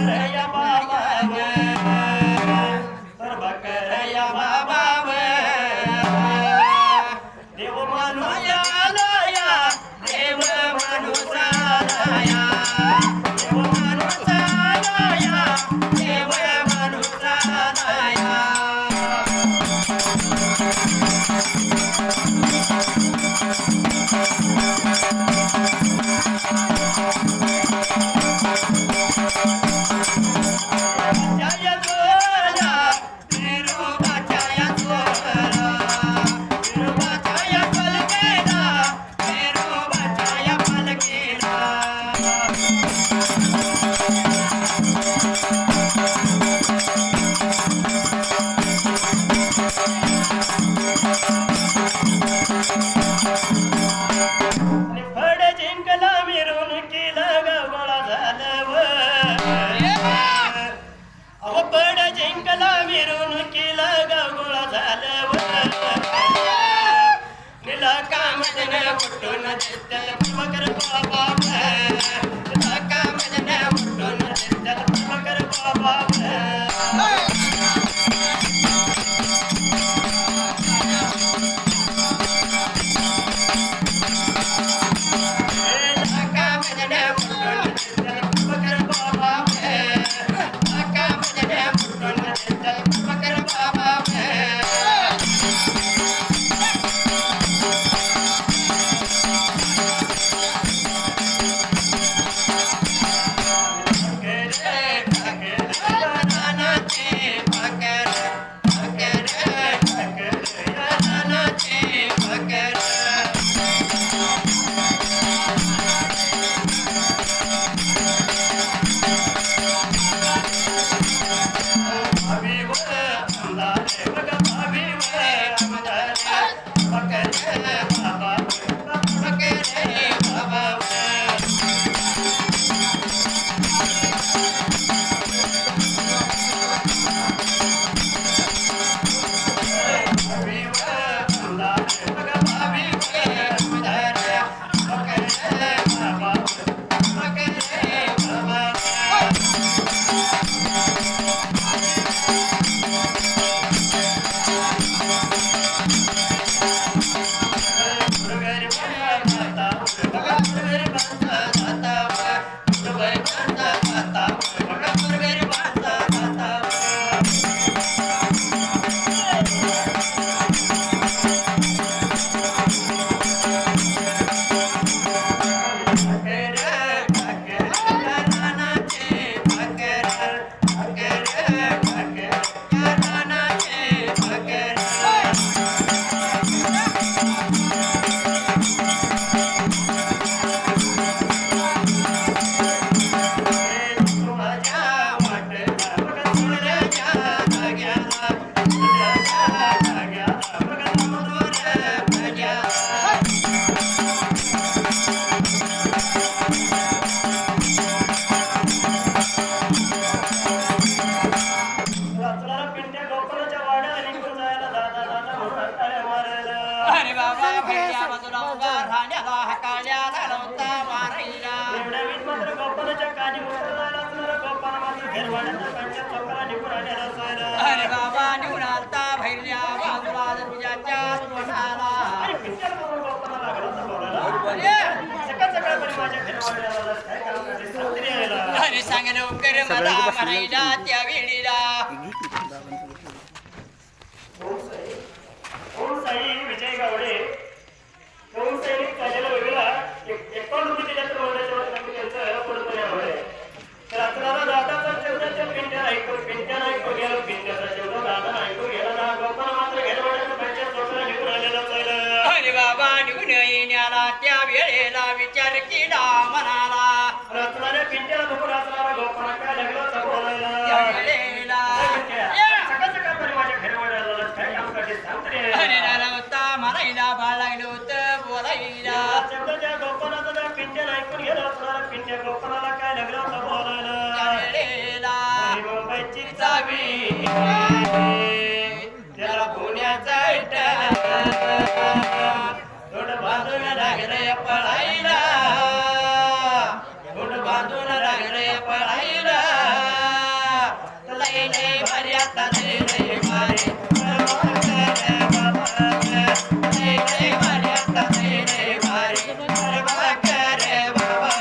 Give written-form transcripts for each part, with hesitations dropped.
Jaya Baba अरे बाबा निघून आलता भैरल्या बाजूला तुझ्याच्या तोंडाला अरे सांग लवकर मला म्हणायला त्या वेळीला विजय गावडे काढलेला वेगळा 51 रुपये रात्राला दादाचा जेवढ्याच्या पिंट्या ऐकू गेलो पिंट्याचा जेवढा दादा ऐकू गेला ना गोपाळ मात्र घेरवाड्याच्या पंचायत चौकाला निघून आलेला चालला अरे बाबा निघून येण्याला त्या वेळेला विचार केला मनाला रात्राला पिंट्याला बघून रात्राला गोपाळ काय लागला तर बोलायला त्या वेळेला सकाळ सकाळ माझ्या घेरवाड्याला काय काम करते सांगते अरे नारावता म्हणायला बाळ लागलं होतं बोलायला जेवढ्या गोपाळाचा त्या पिंट्याला ऐकून गेला असणार पिंट्या गोपाळाला काय लागलं होतं बोलायला मुंबईची चावी त्याला पुण्याचा थोडं बांधून लागले पळायला थोडं बांधून लागले पळायला लई लई भारी आता लई लई भारी लई लई भारी आता लई लई भारी करे बाबा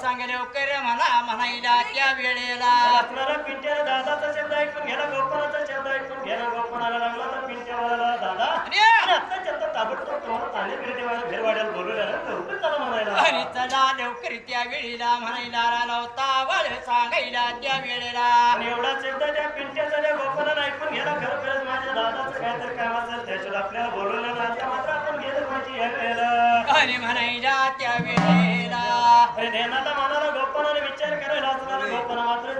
सांग लवकर मला म्हणायला त्या वेळेला असणारा पिंट्याला दादाचा शब्द ऐकून गेला गोपाळाचा शब्द ऐकून गेला गोपाळाला लागला तर पिंट्या म्हणाला दादा अरे! आणि आत्ताच्या आत्ता ताबडतोब तुम्हाला ताने फिरते घर वाड्याला बोलवलं लवकर चला म्हणायला आणि चला लवकर त्या वेळेला म्हणायला नव्हता वळ सांगायला त्या वेळेला आणि एवढा शब्द त्या पिंट्याचा त्या गोपाळाला ऐकून गेला खरोखरच माझ्या दादाचं काहीतरी काम असेल त्याच्यात आपल्याला बोलवलं ना आता मात्र आपण गेलं पाहिजे या वेळेला आणि म्हणायला त्या वेळेला अरे नेनाला म्हणाला गोपाळाने विचार करायला असणार गोपाळा मात्र